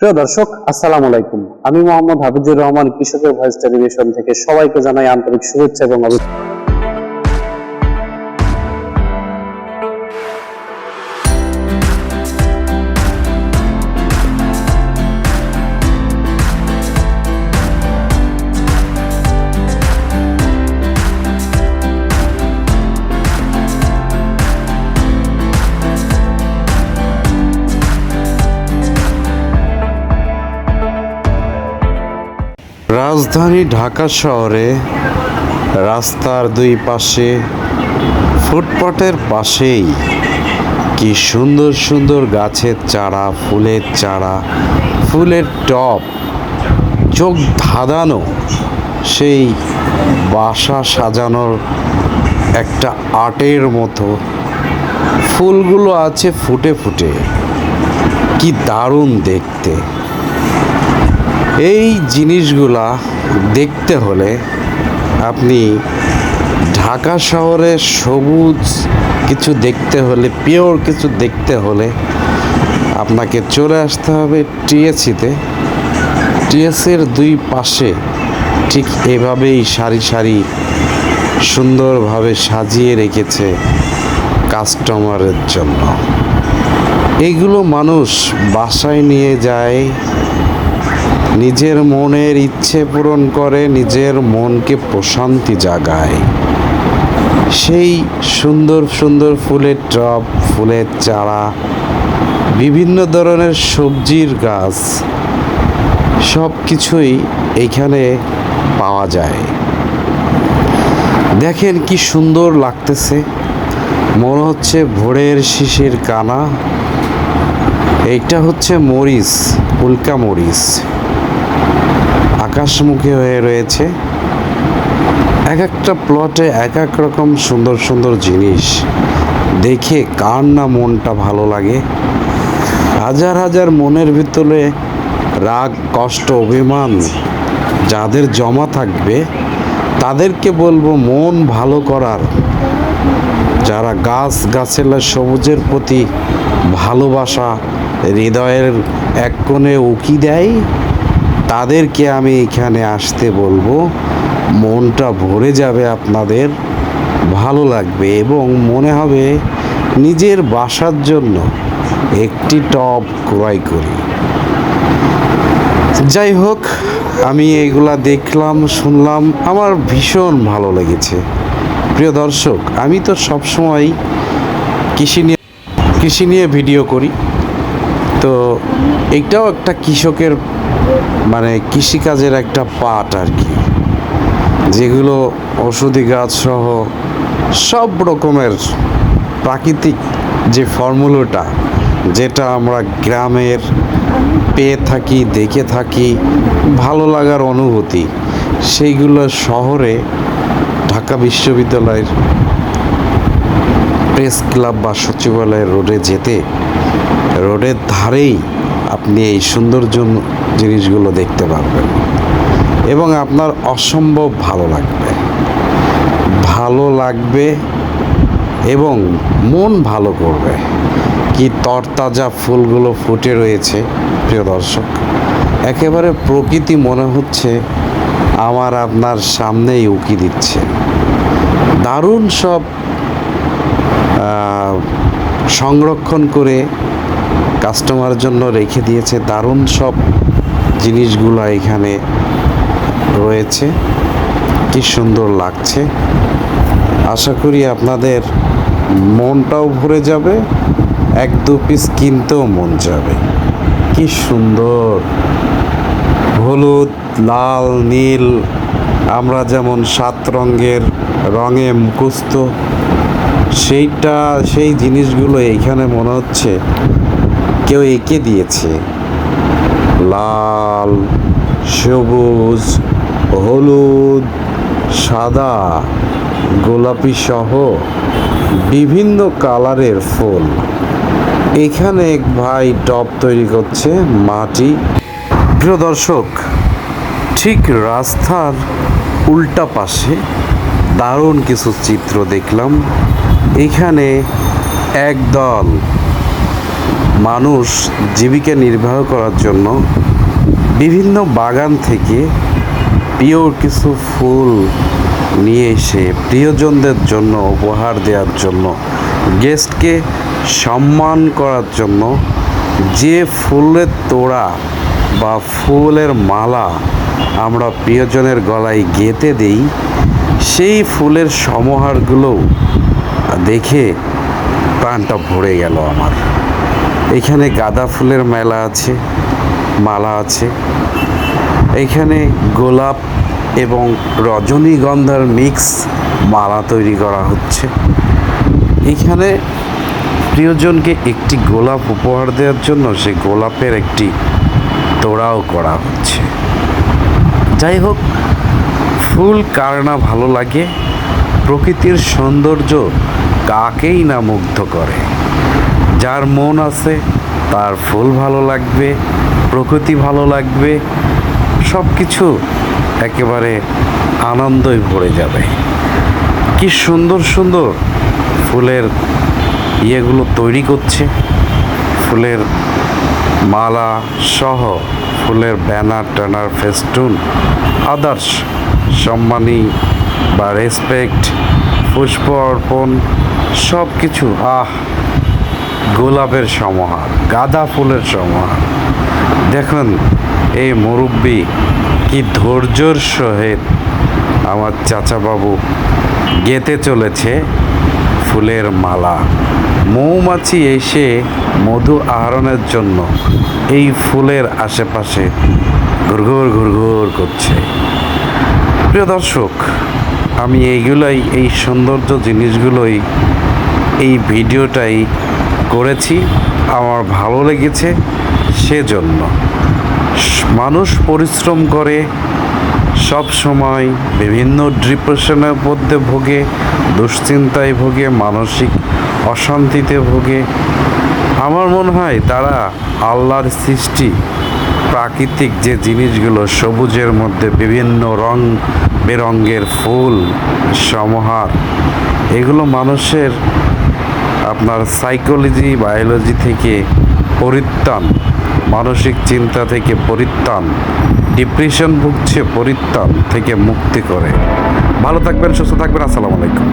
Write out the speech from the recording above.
প্রিয় দর্শক, আসসালামু আলাইকুম। আমি মোহাম্মদ হাফিজুর রহমান, কৃষকের ভয়েস টেলিভিশন থেকে সবাইকে জানাই আন্তরিক শুভেচ্ছা এবং রাজধানী ঢাকা শহরে রাস্তার দুই পাশে ফুটপাতের পাশেই কি সুন্দর সুন্দর গাছের চারা, ফুলের চারা, ফুলের টব, চোখ ধাঁধানো সেই বাসা সাজানোর একটা আর্টের মতো ফুলগুলো আছে ফুটে ফুটে, কি দারুণ দেখতে। এই জিনিসগুলা দেখতে হলে আপনি ঢাকা শহরে সবুজ কিছু দেখতে হলে, পিওর কিছু দেখতে হলে আপনাকে চলে আসতে হবে টিএসসিতে। টিএসসির দুই পাশে ঠিক এভাবেই সারি সারি সুন্দরভাবে সাজিয়ে রেখেছে কাস্টমারের জন্য। এগুলো মানুষ বাসায় নিয়ে যায়, নিজের মনের ইচ্ছে পূরণ করে, নিজের মনকে প্রশান্তি জাগায়। সেই সুন্দর সুন্দর ফুলের টব, ফুলের চারা, বিভিন্ন ধরনের সবজির গাছ, সব কিছুই এইখানে পাওয়া যায়। দেখেন কি সুন্দর লাগতেছে, মনে হচ্ছে ভোরের শিশির কানা। এইটা হচ্ছে মরিচ, উল্কা মরিচ, আকাশমুখী হয়ে রয়েছে। এক একটা প্লটে এক এক রকম সুন্দর সুন্দর জিনিস দেখে কার না মনটা ভালো লাগে। হাজার হাজার মনের ভিতরে রাগ, কষ্ট, অভিমান যাদের জমা থাকবে তাদেরকে বলবো মন ভালো করার, যারা গাছ গাছেলা সবুজের প্রতি ভালোবাসা হৃদয়ের এক কোণে উকি দেয়, তাদেরকে আমি এখানে আসতে বলবো। মনটা ভরে যাবে, আপনাদের ভালো লাগবে এবং মনে হবে নিজের বাসার জন্য একটি টব ক্রয় করি। যাই হোক, আমি এগুলা দেখলাম, শুনলাম, আমার ভীষণ ভালো লেগেছে। প্রিয় দর্শক, আমি তো সবসময় কৃষি নিয়ে ভিডিও করি, তো এটাও একটা কৃষকের কৃষিকাজের একটা পার্ট আর কি, যেগুলো ওষুধি গাছ সহ সব রকমের প্রাকৃতিক যে ফর্মুলাটা, যেটা আমরা গ্রামের পেয়ে থাকি, দেখে থাকি, ভালো লাগার অনুভূতি, সেইগুলো শহরে ঢাকা বিশ্ববিদ্যালয়ের প্রেস ক্লাব বা সচিবালয়ের রোডে যেতে, রোডের ধারেই আপনি এই সুন্দর জিনিসগুলো দেখতে পারবেন এবং আপনার অসম্ভব ভালো লাগবে এবং মন ভালো করবে। কি তরতাজা ফুলগুলো ফুটে রয়েছে প্রিয় দর্শক, একেবারে প্রকৃতি মনে হচ্ছে আমার আপনার সামনেই উকি দিচ্ছে। দারুণ সব সংরক্ষণ করে কাস্টমারের জন্য রেখে দিয়েছে, দারুণ সব জিনিসগুলো এখানে রয়েছে, কি সুন্দর লাগছে। আশা করি আপনাদের মনটাও ভরে যাবে, এক দু পিস কিনতেও মন যাবে। কি সুন্দর হলুদ, লাল, নীল, আমরা যেমন 7 রঙের রঙে মুখস্থ, সেই জিনিসগুলো এইখানে মনে হচ্ছে কেউ এঁকে দিয়েছে। লাল, সবুজ, হলুদ, সাদা, গোলাপি সহ বিভিন্ন কালারের ফুল। এখানে এক ভাই টব তৈরি করছে, মাটি। প্রিয় দর্শক, ঠিক রাস্তার উল্টা পাশে দারুণ কিছু চিত্র দেখলাম। এখানে একদল মানুষ জীবিকা নির্বাহ করার জন্য বিভিন্ন বাগান থেকে পিওর কিছু ফুল নিয়ে এসে প্রিয়জনদের জন্য উপহার দেওয়ার জন্য, গেস্টকে সম্মান করার জন্য যে ফুলের তোড়া বা ফুলের মালা আমরা প্রিয়জনের গলায় গেঁথে দেই, সেই ফুলের সমাহারগুলো দেখে প্রাণটা ভরে গেল আমার। এখানে গাঁদা ফুলের মেলা আছে, মালা আছে, এখানে গোলাপ এবং রজনীগন্ধার মিক্স মালা তৈরি করা হচ্ছে। এখানে প্রিয়জনকে একটি গোলাপ উপহার দেওয়ার জন্য সেই গোলাপের একটি তোড়াও করা হচ্ছে। যাই হোক, ফুল কার না ভালো লাগে, প্রকৃতির সৌন্দর্য কাকেই না মুগ্ধ করে। যার মন আছে তার ফুল ভালো লাগবে, প্রকৃতি ভালো লাগবে, সব কিছু একেবারে আনন্দই ভরে যাবে। কি সুন্দর সুন্দর ফুলের ইয়েগুলো তৈরি করছে, ফুলের মালা সহ, ফুলের ব্যানার ট্যানার, ফেস্টুন, আদার্স সম্মানী বা রেসপেক্ট, পুষ্প অর্পণ, সব কিছু। গোলাপের সমাহার, গাঁদা ফুলের সমাহার। দেখুন এই মুরব্বি কি ধৈর্যর সহিত আমার চাচাবাবু গেঁথে চলেছে ফুলের মালা। মৌমাছি এসে মধু আহরণের জন্য এই ফুলের আশেপাশে ঘুরঘুর ঘুরঘুর করছে। প্রিয় দর্শক, আমি এই সৌন্দর্য জিনিসগুলোই এই ভিডিওটাই করেছি, আমার ভালো লেগেছে। সেজন্য মানুষ পরিশ্রম করে, সব সময় বিভিন্ন ডিপ্রেশনের মধ্যে ভোগে, দুশ্চিন্তায় ভোগে, মানসিক অশান্তিতে ভোগে। আমার মনে হয় তারা আল্লাহর সৃষ্টি প্রাকৃতিক যে জিনিসগুলো, সবুজের মধ্যে বিভিন্ন রং বেরঙের ফুল সমাহার, এগুলো মানুষের আপনার সাইকোলজি, বায়োলজি থেকে পরিত্রাণ, মানসিক চিন্তা থেকে পরিত্রাণ, ডিপ্রেশন ভুগছে পরিত্রাণ থেকে মুক্তি করে। ভালো থাকবেন, সুস্থ থাকবেন। আসসালামু আলাইকুম।